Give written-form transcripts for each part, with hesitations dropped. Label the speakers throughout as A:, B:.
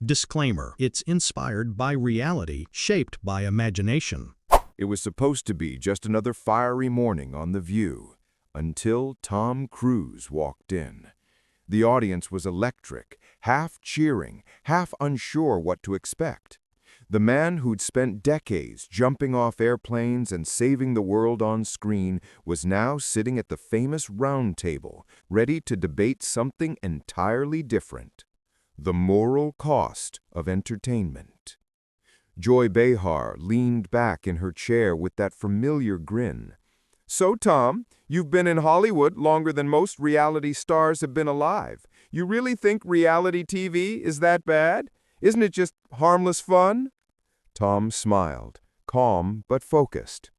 A: Disclaimer: it's inspired by reality, shaped by imagination.
B: It was supposed to be just another fiery morning on The View, until Tom Cruise walked in. The audience was electric, half cheering, half unsure what to expect. The man who'd spent decades jumping off airplanes and saving the world on screen was now sitting at the famous roundtable, ready to debate something entirely different: the moral cost of entertainment. Joy Behar leaned back in her chair with that familiar grin. "So, Tom, you've been in Hollywood longer than most reality stars have been alive. You really think reality TV is that bad? Isn't it just harmless fun?" Tom smiled, calm but focused.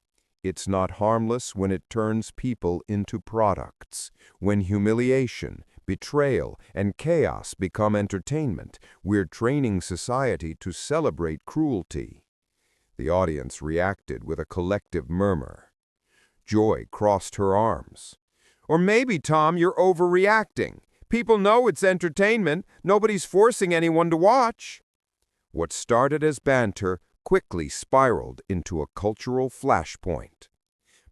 B: "It's not harmless when it turns people into products. When humiliation, betrayal, and chaos become entertainment, we're training society to celebrate cruelty." The audience reacted with a collective murmur. Joy crossed her arms. "Or maybe, Tom, you're overreacting. People know it's entertainment. Nobody's forcing anyone to watch." What started as banter quickly spiraled into a cultural flashpoint.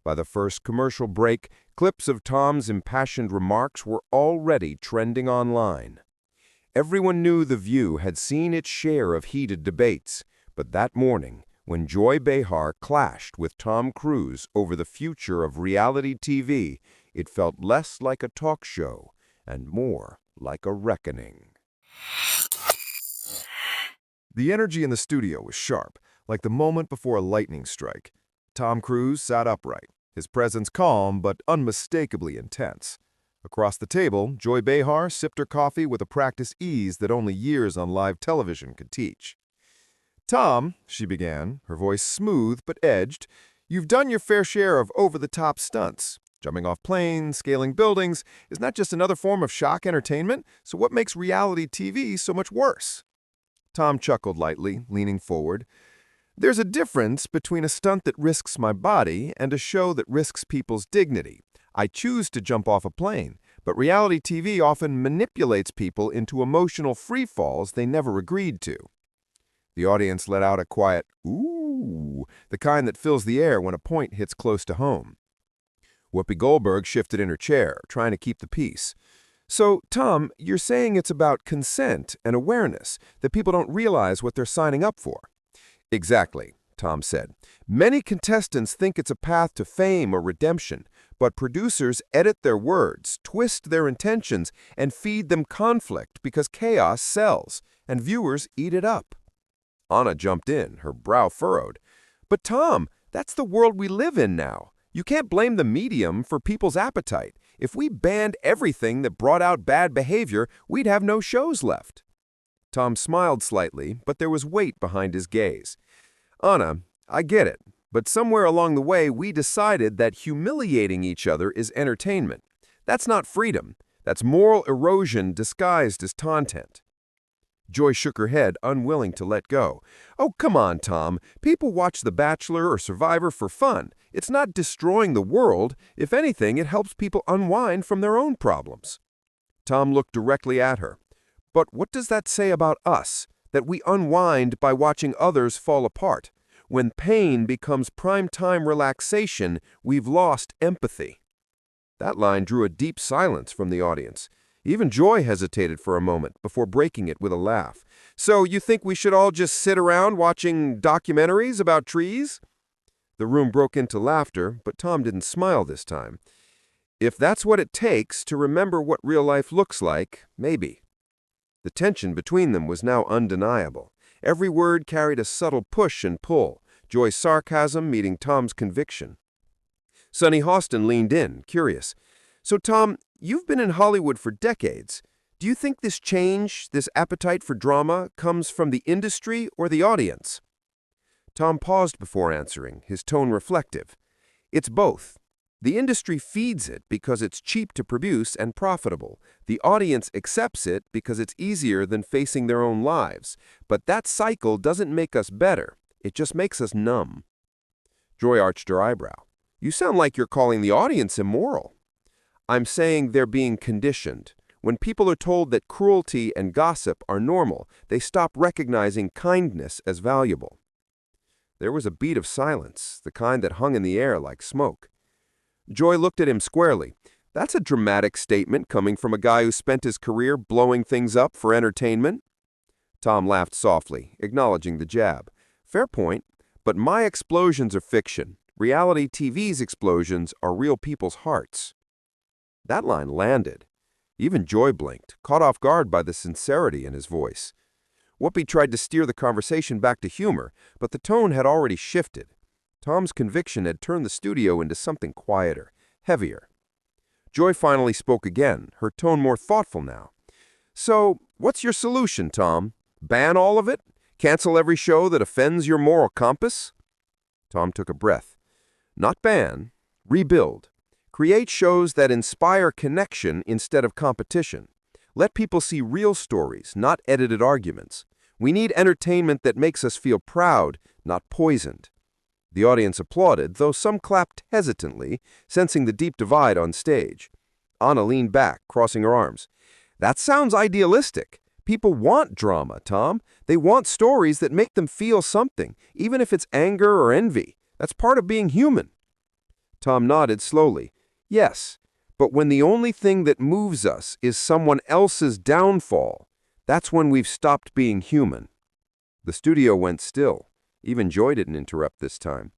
B: By the first commercial break, clips of Tom's impassioned remarks were already trending online. Everyone knew The View had seen its share of heated debates, but that morning, when Joy Behar clashed with Tom Cruise over the future of reality TV, it felt less like a talk show and more like a reckoning. The energy in the studio was sharp, like the moment before a lightning strike. Tom Cruise sat upright, his presence calm but unmistakably intense. Across the table, Joy Behar sipped her coffee with a practiced ease that only years on live television could teach. "Tom," she began, her voice smooth but edged, "you've done your fair share of over-the-top stunts. Jumping off planes, scaling buildings is not just another form of shock entertainment, so what makes reality TV so much worse?" Tom chuckled lightly, leaning forward. "There's a difference between a stunt that risks my body and a show that risks people's dignity. I choose to jump off a plane, but reality TV often manipulates people into emotional free-falls they never agreed to." The audience let out a quiet "ooh," the kind that fills the air when a point hits close to home. Whoopi Goldberg shifted in her chair, trying to keep the peace. "So, Tom, you're saying it's about consent and awareness, that people don't realize what they're signing up for?" "Exactly," Tom said. "Many contestants think it's a path to fame or redemption, but producers edit their words, twist their intentions, and feed them conflict because chaos sells, and viewers eat it up." Anna jumped in, her brow furrowed. "But Tom, that's the world we live in now. You can't blame the medium for people's appetite. If we banned everything that brought out bad behavior, we'd have no shows left." Tom smiled slightly, but there was weight behind his gaze. "Anna, I get it, but somewhere along the way we decided that humiliating each other is entertainment. That's not freedom. That's moral erosion disguised as content." Joy shook her head, unwilling to let go. "Oh, come on, Tom. People watch The Bachelor or Survivor for fun. It's not destroying the world. If anything, it helps people unwind from their own problems." Tom looked directly at her. "But what does that say about us? That we unwind by watching others fall apart? When pain becomes prime-time relaxation, we've lost empathy." That line drew a deep silence from the audience. Even Joy hesitated for a moment before breaking it with a laugh. "So you think we should all just sit around watching documentaries about trees?" The room broke into laughter, but Tom didn't smile this time. "If that's what it takes to remember what real life looks like, maybe." The tension between them was now undeniable. Every word carried a subtle push and pull, Joy's sarcasm meeting Tom's conviction. Sonny Hostin leaned in, curious. "So, Tom, you've been in Hollywood for decades. Do you think this change, this appetite for drama, comes from the industry or the audience?" Tom paused before answering, his tone reflective. "It's both. The industry feeds it because it's cheap to produce and profitable. The audience accepts it because it's easier than facing their own lives. But that cycle doesn't make us better. It just makes us numb." Joy arched her eyebrow. "You sound like you're calling the audience immoral." "I'm saying they're being conditioned.
C: When people are told that cruelty and gossip are normal, they stop recognizing kindness as valuable. There was a beat of silence, the kind that hung in the air like smoke. Joy looked at him squarely. That's a dramatic statement coming from a guy who spent his career blowing things up for entertainment. Tom laughed softly, acknowledging the jab. Fair point, but my explosions are fiction. Reality TV's explosions are real people's hearts. That line landed. Even Joy blinked, caught off guard by the sincerity in his voice. Whoopi tried to steer the conversation back to humor, but the tone had already shifted. Tom's conviction had turned the studio into something quieter, heavier. Joy finally spoke again, her tone more thoughtful now. So, what's your solution, Tom? Ban all of it? Cancel every show that offends your moral compass? Tom took a breath. Not ban, rebuild. Create shows that inspire connection instead of competition. Let people see real stories, not edited arguments. We need entertainment that makes us feel proud, not poisoned. The audience applauded, though some clapped hesitantly, sensing the deep divide on stage. Anna leaned back, crossing her arms. That sounds idealistic. People want drama, Tom. They want stories that make them feel something, even if it's anger or envy. That's part of being human. Tom nodded slowly. Yes, but when the only thing that moves us is someone else's downfall, that's when we've stopped being human. The studio went still. Even Joy didn't interrupt this time.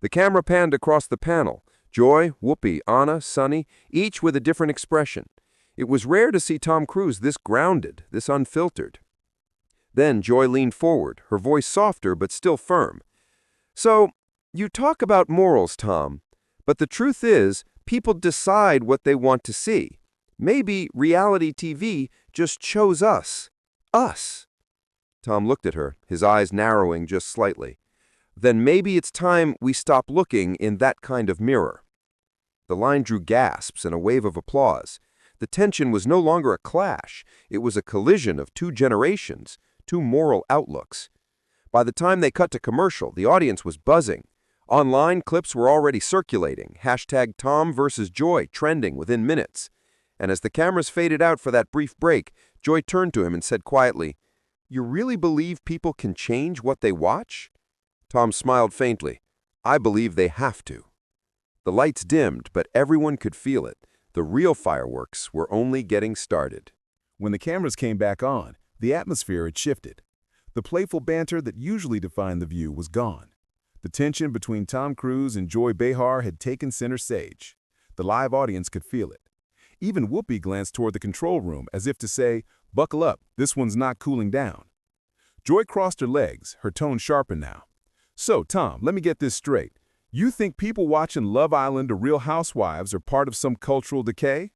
C: The camera panned across the panel. Joy, Whoopi, Anna, Sunny, each with a different expression. It was rare to see Tom Cruise this grounded, this unfiltered. Then Joy leaned forward, her voice softer but still firm. So, you talk about morals, Tom, but the truth is, people decide what they want to see. Maybe reality TV just chose us. Us. Tom looked at her, his eyes narrowing just slightly. Then maybe it's time we stop looking in that kind of mirror. The line drew gasps and a wave of applause. The tension was no longer a clash. It was a collision of two generations, two moral outlooks. By the time they cut to commercial, the audience was buzzing. Online, clips were already circulating, hashtag Tom versus Joy trending within minutes. And as the cameras faded out for that brief break, Joy turned to him and said quietly, "You really believe people can change what they watch?" Tom smiled faintly. "I believe they have to." The lights dimmed, but everyone could feel it. The real fireworks were only getting started.
D: When the cameras came back on, the atmosphere had shifted. The playful banter that usually defined the view was gone. The tension between Tom Cruise and Joy Behar had taken center stage. The live audience could feel it. Even Whoopi glanced toward the control room as if to say, "Buckle up, this one's not cooling down." Joy crossed her legs, her tone sharpened now. "So, Tom, let me get this straight. You think people watching Love Island or Real Housewives are part of some cultural decay?"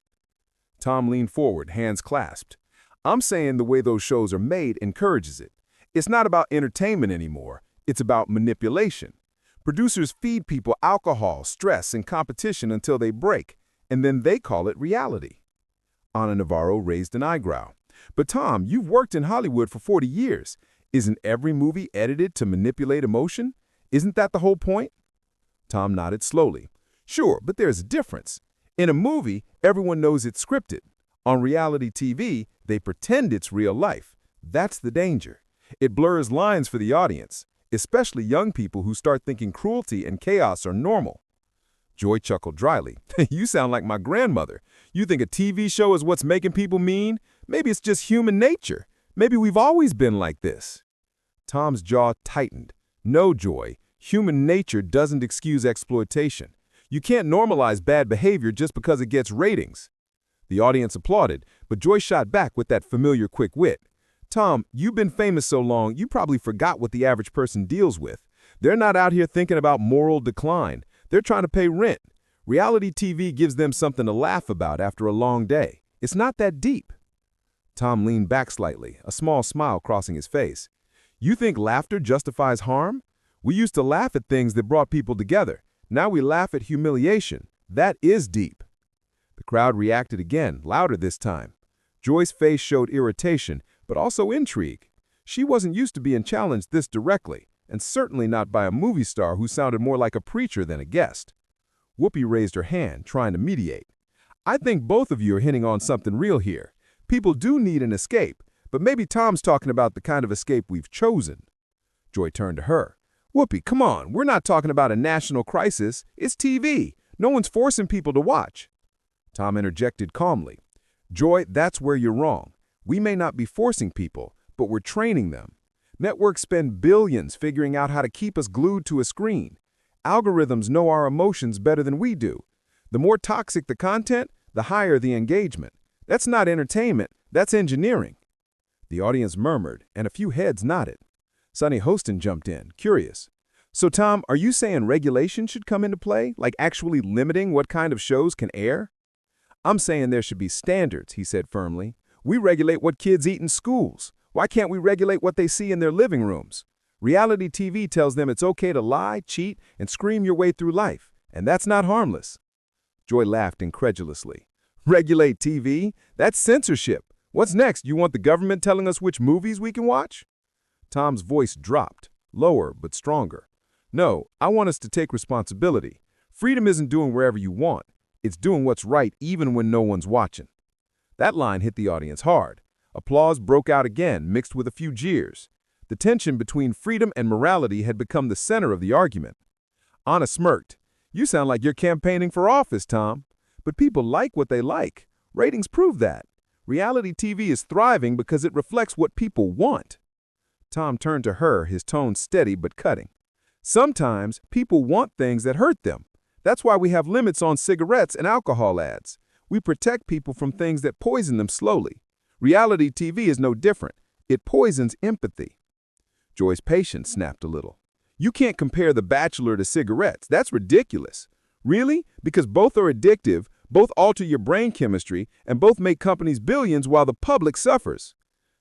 D: Tom leaned forward, hands clasped. "I'm saying the way those shows are made encourages it. It's not about entertainment anymore. It's about manipulation. Producers feed people alcohol, stress, and competition until they break, and then they call it reality." Ana Navarro raised an eyebrow. "But Tom, you've worked in Hollywood for 40 years. Isn't every movie edited to manipulate emotion? Isn't that the whole point?" Tom nodded slowly. "Sure, but there's a difference. In a movie, everyone knows it's scripted. On reality TV, they pretend it's real life. That's the danger. It blurs lines for the audience, especially young people who start thinking cruelty and chaos are normal." Joy chuckled dryly. "You sound like my grandmother. You think a TV show is what's making people mean? Maybe it's just human nature. Maybe we've always been like this." Tom's jaw tightened. "No, Joy. Human nature doesn't excuse exploitation. You can't normalize bad behavior just because it gets ratings." The audience applauded, but Joy shot back with that familiar quick wit. "Tom, you've been famous so long, you probably forgot what the average person deals with. They're not out here thinking about moral decline. They're trying to pay rent. Reality TV gives them something to laugh about after a long day. It's not that deep." Tom leaned back slightly, a small smile crossing his face. "You think laughter justifies harm? We used to laugh at things that brought people together. Now we laugh at humiliation. That is deep." The crowd reacted again, louder this time. Joy's face showed irritation, but also intrigue. She wasn't used to being challenged this directly, and certainly not by a movie star who sounded more like a preacher than a guest. Whoopi raised her hand, trying to mediate. "I think both of you are hitting on something real here. People do need an escape, but maybe Tom's talking about the kind of escape we've chosen. Joy turned to her. Whoopi, come on, we're not talking about a national crisis. It's TV. No one's forcing people to watch. Tom interjected calmly. Joy, that's where you're wrong. We may not be forcing people, but we're training them. Networks spend billions figuring out how to keep us glued to a screen. Algorithms know our emotions better than we do. The more toxic the content, the higher the engagement. That's not entertainment, that's engineering. The audience murmured, and a few heads nodded. Sonny Hostin jumped in, curious. So Tom, are you saying regulation should come into play, like actually limiting what kind of shows can air? I'm saying there should be standards, he said firmly. We regulate what kids eat in schools. Why can't we regulate what they see in their living rooms? Reality TV tells them it's okay to lie, cheat, and scream your way through life, and that's not harmless. Joy laughed incredulously. Regulate TV? That's censorship. What's next? You want the government telling us which movies we can watch? Tom's voice dropped, lower but stronger. No, I want us to take responsibility. Freedom isn't doing wherever you want. It's doing what's right even when no one's watching. That line hit the audience hard. Applause broke out again, mixed with a few jeers. The tension between freedom and morality had become the center of the argument. Anna smirked. You sound like you're campaigning for office, Tom. But people like what they like. Ratings prove that. Reality TV is thriving because it reflects what people want. Tom turned to her, his tone steady but cutting. Sometimes people want things that hurt them. That's why we have limits on cigarettes and alcohol ads. We protect people from things that poison them slowly. Reality TV is no different. It poisons empathy. Joy's patience snapped a little. You can't compare The Bachelor to cigarettes. That's ridiculous. Really? Because both are addictive, both alter your brain chemistry, and both make companies billions while the public suffers.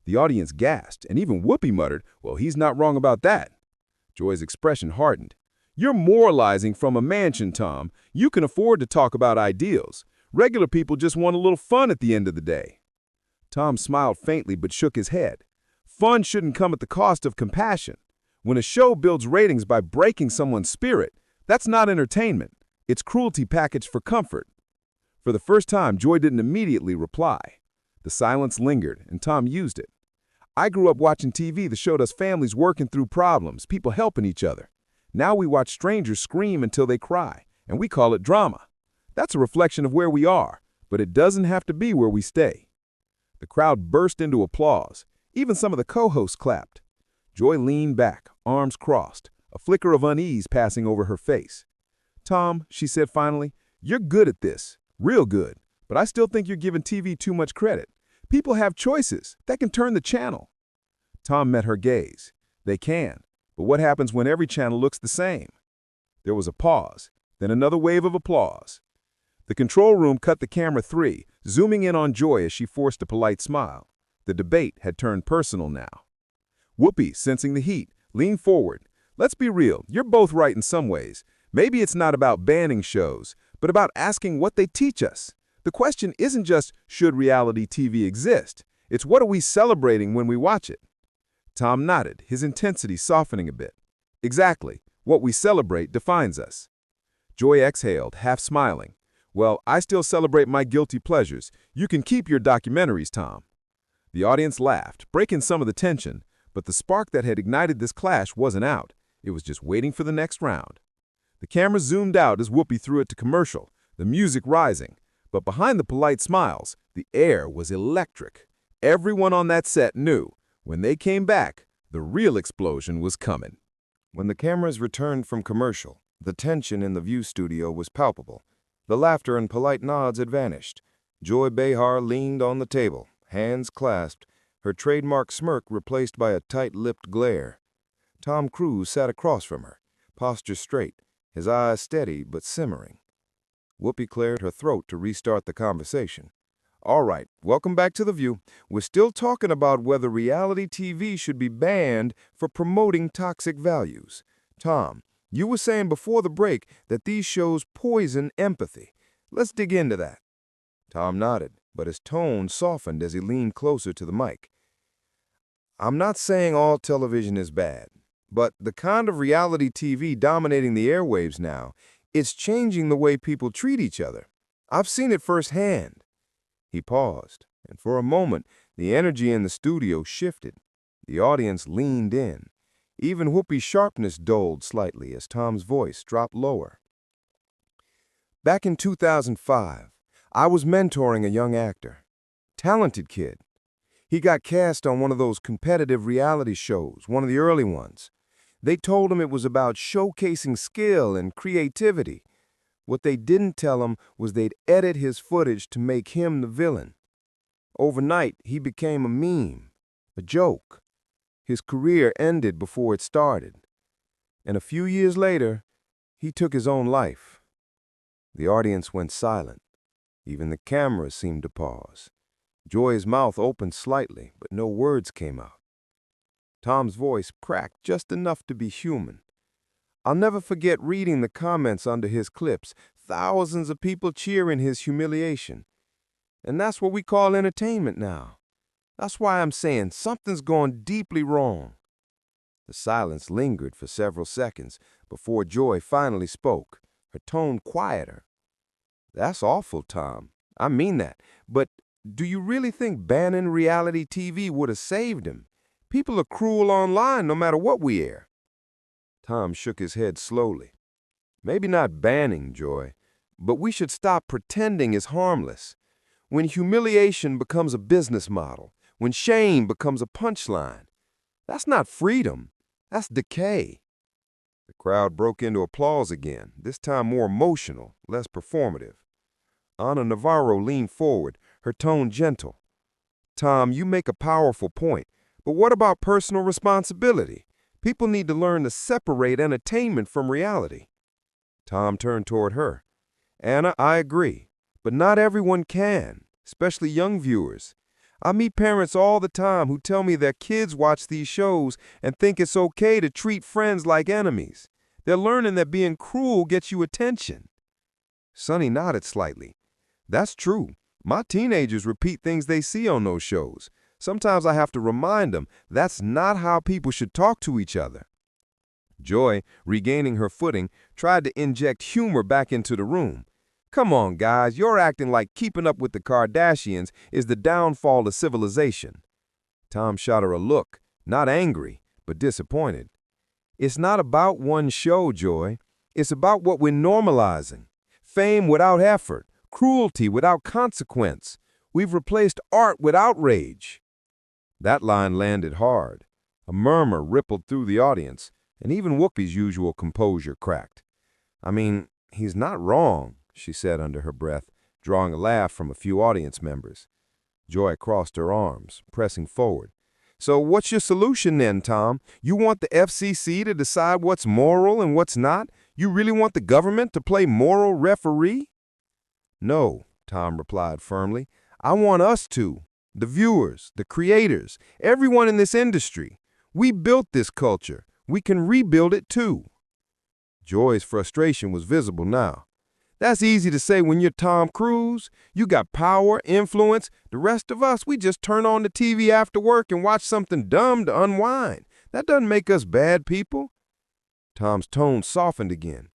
D: The audience gasped, and even Whoopi muttered, well, he's not wrong about that. Joy's expression hardened. You're moralizing from a mansion, Tom. You can afford to talk about ideals. Regular people just want a little fun at the end of the day. Tom smiled faintly but shook his head. Fun shouldn't come at the cost of compassion. When a show builds ratings by breaking someone's spirit, that's not entertainment. It's cruelty packaged for comfort. For the first time, Joy didn't immediately reply. The silence lingered, and Tom used it. I grew up watching TV that showed us families working through problems, people helping each other. Now we watch strangers scream until they cry, and we call it drama. That's a reflection of where we are, but it doesn't have to be where we stay. The crowd burst into applause. Even some of the co-hosts clapped. Joy leaned back, arms crossed, a flicker of unease passing over her face. Tom, she said finally, you're good at this, real good, but I still think you're giving TV too much credit. People have choices. That can turn the channel. Tom met her gaze. They can, but what happens when every channel looks the same? There was a pause, then another wave of applause. The control room cut the camera 3, zooming in on Joy as she forced a polite smile. The debate had turned personal now. Whoopi, sensing the heat, leaned forward. Let's be real, you're both right in some ways. Maybe it's not about banning shows, but about asking what they teach us. The question isn't just, should reality TV exist? It's what are we celebrating when we watch it? Tom nodded, his intensity softening a bit. Exactly. What we celebrate defines us. Joy exhaled, half smiling. Well, I still celebrate my guilty pleasures. You can keep your documentaries, Tom. The audience laughed, breaking some of the tension, but the spark that had ignited this clash wasn't out. It was just waiting for the next round. The camera zoomed out as Whoopi threw it to commercial, the music rising. But behind the polite smiles, the air was electric. Everyone on that set knew, when they came back, the real explosion was coming.
B: When the cameras returned from commercial, the tension in the View studio was palpable. The laughter and polite nods had vanished. Joy Behar leaned on the table, hands clasped, her trademark smirk replaced by a tight-lipped glare. Tom Cruise sat across from her, posture straight, his eyes steady but simmering. Whoopi cleared her throat to restart the conversation. All right, welcome back to The View. We're still talking about whether reality TV should be banned for promoting toxic values. Tom, you were saying before the break that these shows poison empathy. Let's dig into that. Tom nodded, but his tone softened as he leaned closer to the mic. I'm not saying all television is bad, but the kind of reality TV dominating the airwaves now, it's changing the way people treat each other. I've seen it firsthand. He paused,
C: And for a moment, the energy in the studio shifted. The audience leaned in. Even Whoopi's sharpness dulled slightly as Tom's voice dropped lower. Back in 2005, I was mentoring a young actor. Talented kid. He got cast on one of those competitive reality shows, one of the early ones. They told him it was about showcasing skill and creativity. What they didn't tell him was they'd edit his footage to make him the villain. Overnight, he became a meme, a joke. His career ended before it started. And a few years later, he took his own life. The audience went silent. Even the cameras seemed to pause. Joy's mouth opened slightly, but no words came out. Tom's voice cracked just enough to be human. I'll never forget reading the comments under his clips, thousands of people cheering his humiliation. And that's what we call entertainment now. That's why I'm saying something's gone deeply wrong. The silence lingered for several seconds before Joy finally spoke, her tone quieter. That's awful, Tom. I mean that. But do you really think banning reality TV would have saved him? People are cruel online no matter what we air. Tom shook his head slowly. Maybe not banning, Joy, but we should stop pretending it's harmless. When humiliation becomes a business model, when shame becomes a punchline, that's not freedom, that's decay. The crowd broke into applause again, this time more emotional, less performative. Ana Navarro leaned forward, her tone gentle. Tom, you make a powerful point, but what about personal responsibility? People need to learn to separate entertainment from reality. Tom turned toward her. Anna, I agree, but not everyone can, especially young viewers. I meet parents all the time who tell me their kids watch these shows and think it's okay to treat friends like enemies. They're learning that being cruel gets you attention. Sonny nodded slightly. That's true. My teenagers repeat things they see on those shows. Sometimes I have to remind them that's not how people should talk to each other. Joy, regaining her footing, tried to inject humor back into the room. Come on, guys, you're acting like Keeping Up with the Kardashians is the downfall of civilization. Tom shot her a look, not angry, but disappointed. It's not about one show, Joy. It's about what we're normalizing. Fame without effort, cruelty without consequence. We've replaced art with outrage. That line landed hard. A murmur rippled through the audience, and even Whoopi's usual composure cracked. I mean, he's not wrong, she said under her breath, drawing a laugh from a few audience members. Joy crossed her arms, pressing forward. So what's your solution then, Tom? You want the FCC to decide what's moral and what's not? You really want the government to play moral referee? No, Tom replied firmly. I want us to. The viewers, the creators, everyone in this industry. We built this culture. We can rebuild it too. Joy's frustration was visible now. That's easy to say when you're Tom Cruise. You got power, influence. The rest of us, we just turn on the TV after work and watch something dumb to unwind. That doesn't make us bad people. Tom's tone softened again.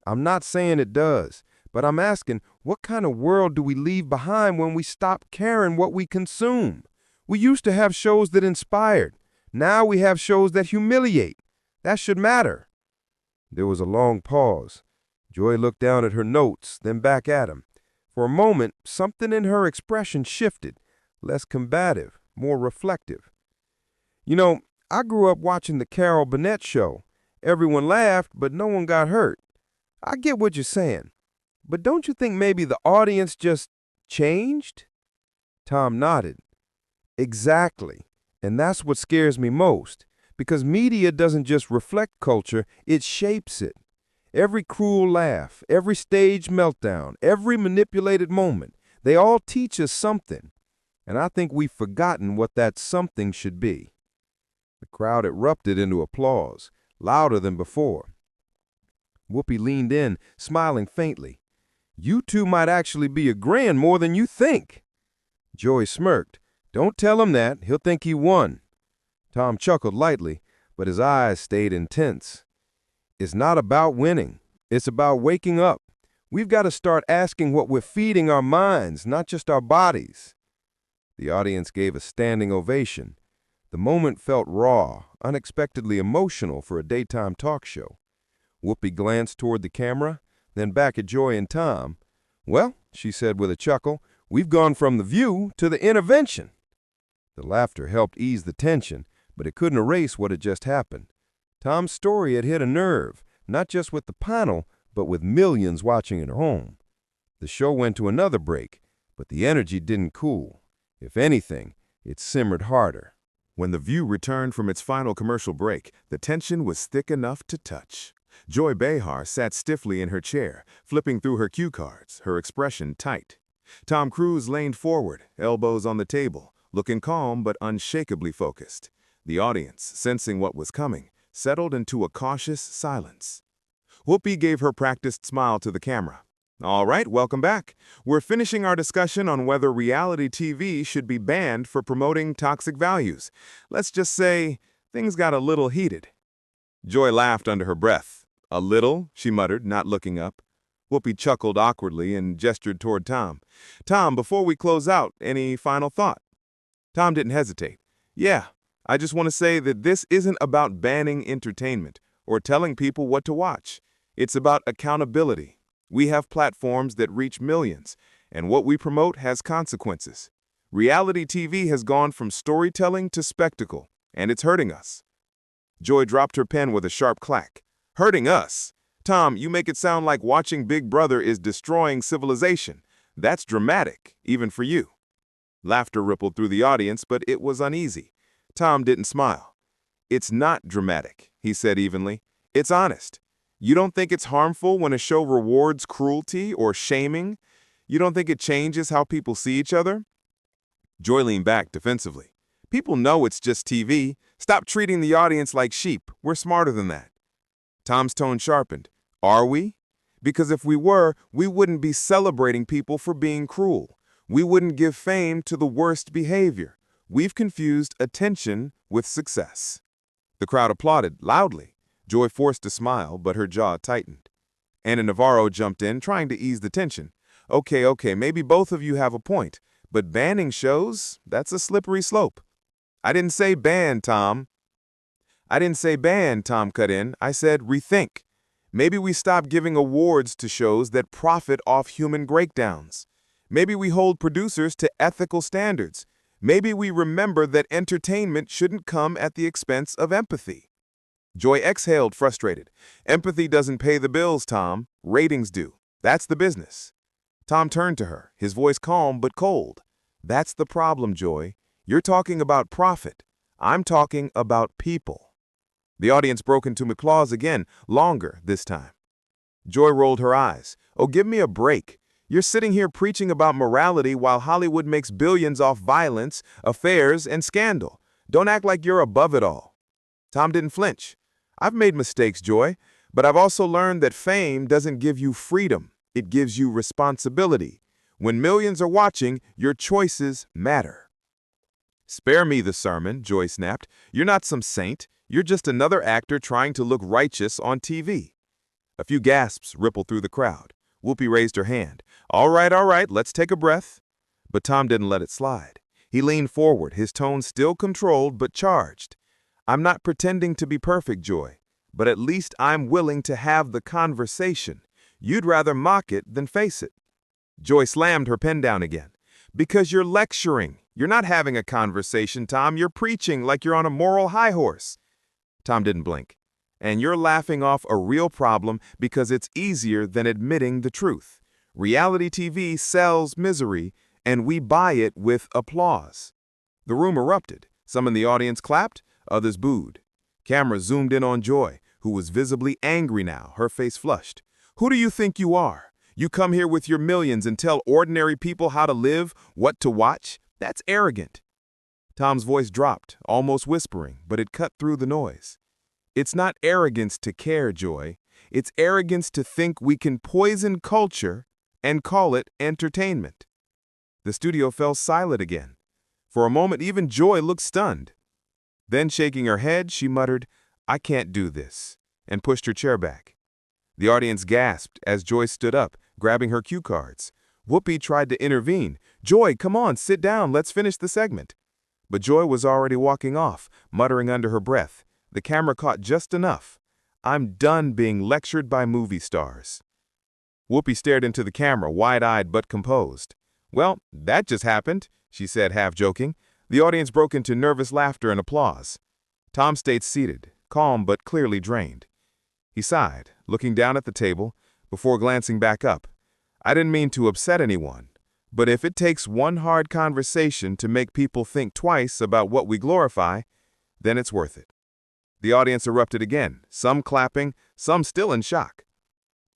C: I'm not saying it does, but I'm asking, what kind of world do we leave behind when we stop caring what we consume? We used to have shows that inspired. Now we have shows that humiliate. That should matter. There was a long pause. Joy looked down at her notes, then back at him. For a moment, something in her expression shifted, less combative, more reflective. You know, I grew up watching the Carol Burnett show. Everyone laughed, but no one got hurt. I get what you're saying, but don't you think maybe the audience just changed? Tom nodded. Exactly, and that's what scares me most, because media doesn't just reflect culture, it shapes it. Every cruel laugh, every staged meltdown, every manipulated moment, they all teach us something, and I think we've forgotten what that something should be. The crowd erupted into applause, louder than before. Whoopi leaned in, smiling faintly. You two might actually be agreeing more than you think. Joy smirked. Don't tell him that. He'll think he won. Tom chuckled lightly, but his eyes stayed intense. It's not about winning. It's about waking up. We've got to start asking what we're feeding our minds, not just our bodies. The audience gave a standing ovation. The moment felt raw, unexpectedly emotional for a daytime talk show. Whoopi glanced toward the camera, then back at Joy and Tom. "Well," she said with a chuckle, "we've gone from the view to the intervention." The laughter helped ease the tension, but it couldn't erase what had just happened. Tom's story had hit a nerve, not just with the panel, but with millions watching at home. The show went to another break, but the energy didn't cool. If anything, it simmered harder.
D: When The View returned from its final commercial break, the tension was thick enough to touch. Joy Behar sat stiffly in her chair, flipping through her cue cards, her expression tight. Tom Cruise leaned forward, elbows on the table, looking calm but unshakably focused. The audience, sensing what was coming, settled into a cautious silence. Whoopi gave her practiced smile to the camera. "All right, welcome back. We're finishing our discussion on whether reality TV should be banned for promoting toxic values. Let's just say things got a little heated." Joy laughed under her breath. "A little?" she muttered, not looking up. Whoopi chuckled awkwardly and gestured toward Tom. "Tom, before we close out, any final thought?" Tom didn't hesitate. "Yeah, I just want to say that this isn't about banning entertainment or telling people what to watch. It's about accountability. We have platforms that reach millions, and what we promote has consequences. Reality TV has gone from storytelling to spectacle, and it's hurting us." Joy dropped her pen with a sharp clack. "Hurting us? Tom, you make it sound like watching Big Brother is destroying civilization. That's dramatic, even for you." Laughter rippled through the audience, but it was uneasy. Tom didn't smile. "It's not dramatic," he said evenly. "It's honest. You don't think it's harmful when a show rewards cruelty or shaming? You don't think it changes how people see each other?" Joy leaned back defensively. "People know it's just TV. Stop treating the audience like sheep. We're smarter than that." Tom's tone sharpened. "Are we? Because if we were, we wouldn't be celebrating people for being cruel. We wouldn't give fame to the worst behavior. We've confused attention with success." The crowd applauded loudly. Joy forced a smile, but her jaw tightened. Anna Navarro jumped in, trying to ease the tension. Okay, maybe both of you have a point, but banning shows, that's a slippery slope." "I didn't say ban, Tom." "I didn't say ban," Tom cut in. "I said rethink. Maybe we stop giving awards to shows that profit off human breakdowns. Maybe we hold producers to ethical standards. Maybe we remember that entertainment shouldn't come at the expense of empathy." Joy exhaled, frustrated. "Empathy doesn't pay the bills, Tom. Ratings do. That's the business." Tom turned to her, his voice calm but cold. "That's the problem, Joy. You're talking about profit. I'm talking about people." The audience broke into applause again, longer this time. Joy rolled her eyes. "Oh, give me a break. You're sitting here preaching about morality while Hollywood makes billions off violence, affairs, and scandal. Don't act like you're above it all." Tom didn't flinch. "I've made mistakes, Joy, but I've also learned that fame doesn't give you freedom. It gives you responsibility. When millions are watching, your choices matter." "Spare me the sermon," Joy snapped. "You're not some saint. You're just another actor trying to look righteous on TV." A few gasps rippled through the crowd. Whoopi raised her hand. All right, let's take a breath." But Tom didn't let it slide. He leaned forward, his tone still controlled but charged. "I'm not pretending to be perfect, Joy, but at least I'm willing to have the conversation. You'd rather mock it than face it." Joy slammed her pen down again. "Because you're lecturing. You're not having a conversation, Tom. You're preaching like you're on a moral high horse." Tom didn't blink. "And you're laughing off a real problem because it's easier than admitting the truth. Reality TV sells misery, and we buy it with applause." The room erupted. Some in the audience clapped, others booed. Cameras zoomed in on Joy, who was visibly angry now, her face flushed. "Who do you think you are? You come here with your millions and tell ordinary people how to live, what to watch? That's arrogant." Tom's voice dropped, almost whispering, but it cut through the noise. "It's not arrogance to care, Joy. It's arrogance to think we can poison culture and call it entertainment." The studio fell silent again. For a moment, even Joy looked stunned. Then, shaking her head, she muttered, "I can't do this," and pushed her chair back. The audience gasped as Joy stood up, grabbing her cue cards.
C: Whoopi tried to intervene. "Joy, come on, sit down, let's finish the segment." But Joy was already walking off, muttering under her breath. The camera caught just enough. "I'm done being lectured by movie stars." Whoopi stared into the camera, wide-eyed but composed. "Well, that just happened," she said, half-joking. The audience broke into nervous laughter and applause. Tom stayed seated, calm but clearly drained. He sighed, looking down at the table, before glancing back up. "I didn't mean to upset anyone, but if it takes one hard conversation to make people think twice about what we glorify, then it's worth it." The audience erupted again, some clapping, some still in shock.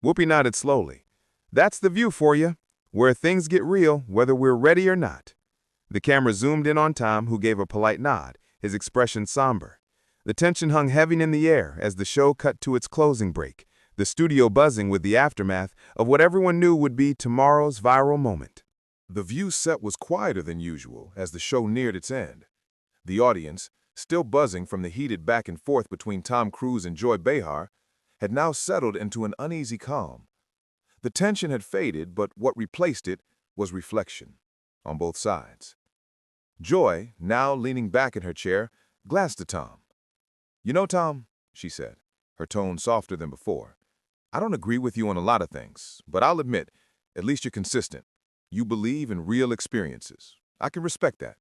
C: Whoopi nodded slowly. "That's the view for you, where things get real whether we're ready or not." The camera zoomed in on Tom, who gave a polite nod, his expression somber. The tension hung heavy in the air as the show cut to its closing break, the studio buzzing with the aftermath of what everyone knew would be tomorrow's viral moment.
D: The View set was quieter than usual as the show neared its end. The audience, still buzzing from the heated back and forth between Tom Cruise and Joy Behar, had now settled into an uneasy calm. The tension had faded, but what replaced it was reflection, on both sides. Joy, now leaning back in her chair, glanced at Tom. "You know, Tom," she said, her tone softer than before, "I don't agree with you on a lot of things, but I'll admit, at least you're consistent. You believe in real experiences. I can respect that."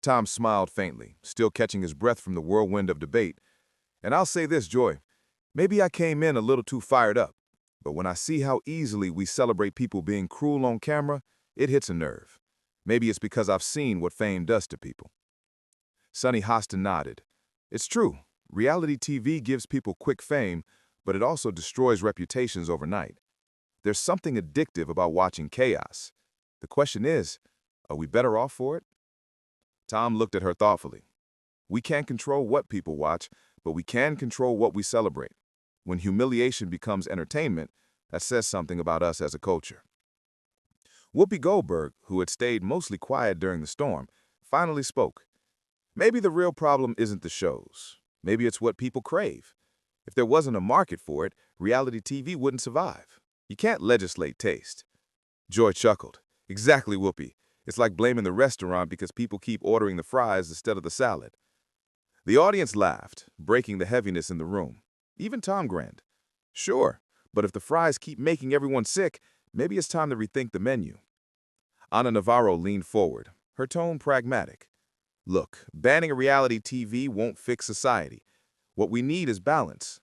D: Tom smiled faintly, still catching his breath from the whirlwind of debate. "And I'll say this, Joy. Maybe I came in a little too fired up, but when I see how easily we celebrate people being cruel on camera, it hits a nerve. Maybe it's because I've seen what fame does to people." Sonny Hostin nodded. "It's true. Reality TV gives people quick fame, but it also destroys reputations overnight. There's something addictive about watching chaos. The question is, are we better off for it?" Tom looked at her thoughtfully. "We can't control what people watch, but we can control what we celebrate. When humiliation becomes entertainment, that says something about us as a culture." Whoopi Goldberg, who had stayed mostly quiet during the storm, finally spoke. "Maybe the real problem isn't the shows. Maybe it's what people crave. If there wasn't a market for it, reality TV wouldn't survive. You can't legislate taste." Joy chuckled. "Exactly, Whoopi. It's like blaming the restaurant because people keep ordering the fries instead of the salad." The audience laughed, breaking the heaviness in the room. Even Tom grinned. "Sure, but if the fries keep making everyone sick, maybe it's time to rethink the menu." Ana Navarro leaned forward, her tone pragmatic. "Look, banning a reality TV won't fix society. What we need is balance.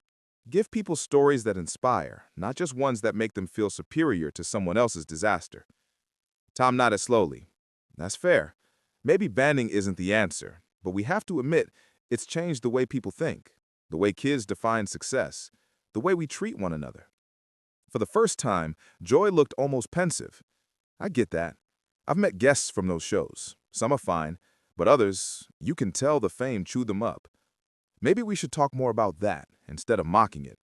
D: Give people stories that inspire, not just ones that make them feel superior to someone else's disaster." Tom nodded slowly. "That's fair. Maybe banning isn't the answer, but we have to admit it's changed the way people think, the way kids define success, the way we treat one another." For the first time, Joy looked almost pensive. "I get that. I've met guests from those shows. Some are fine, but others, you can tell the fame chewed them up. Maybe we should talk more about that instead of mocking it."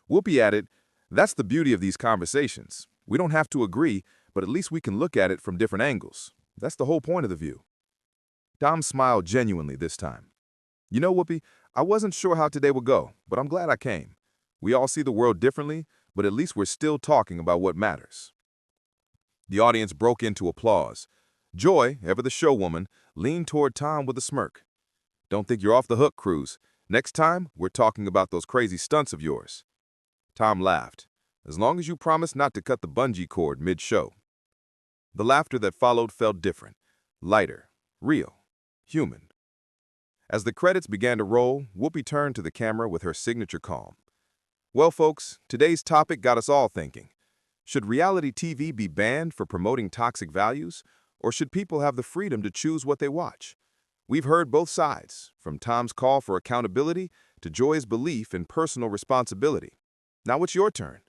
D: Whoopi added, "That's the beauty of these conversations. We don't have to agree, but at least we can look at it from different angles. That's the whole point of The View." Tom smiled genuinely this time. "You know, Whoopi, I wasn't sure how today would go, but I'm glad I came. We all see the world differently, but at least we're still talking about what matters." The audience broke into applause. Joy, ever the showwoman, leaned toward Tom with a smirk. "Don't think you're off the hook, Cruise. Next time, we're talking about those crazy stunts of yours." Tom laughed. "As long as you promise not to cut the bungee cord mid-show." The laughter that followed felt different, lighter, real, human. As the credits began to roll, Whoopi turned to the camera with her signature calm. "Well, folks, today's topic got us all thinking. Should reality TV be banned for promoting toxic values, or should people have the freedom to choose what they watch? We've heard both sides, from Tom's call for accountability to Joy's belief in personal responsibility. Now it's your turn."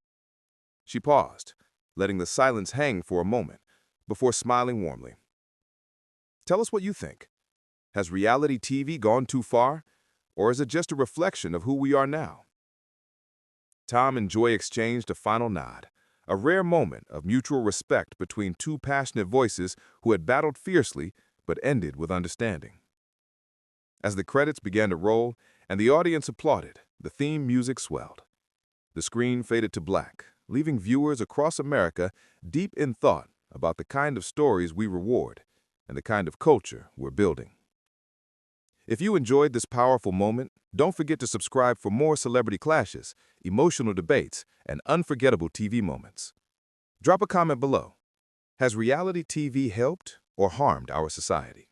D: She paused, letting the silence hang for a moment, before smiling warmly. "Tell us what you think. Has reality TV gone too far, or is it just a reflection of who we are now?" Tom and Joy exchanged a final nod, a rare moment of mutual respect between two passionate voices who had battled fiercely but ended with understanding. As the credits began to roll and the audience applauded, the theme music swelled. The screen faded to black,
B: leaving viewers across America deep in thought about the kind of stories we reward and the kind of culture we're building. If you enjoyed this powerful moment, don't forget to subscribe for more celebrity clashes, emotional debates, and unforgettable TV moments. Drop a comment below. Has reality TV helped or harmed our society?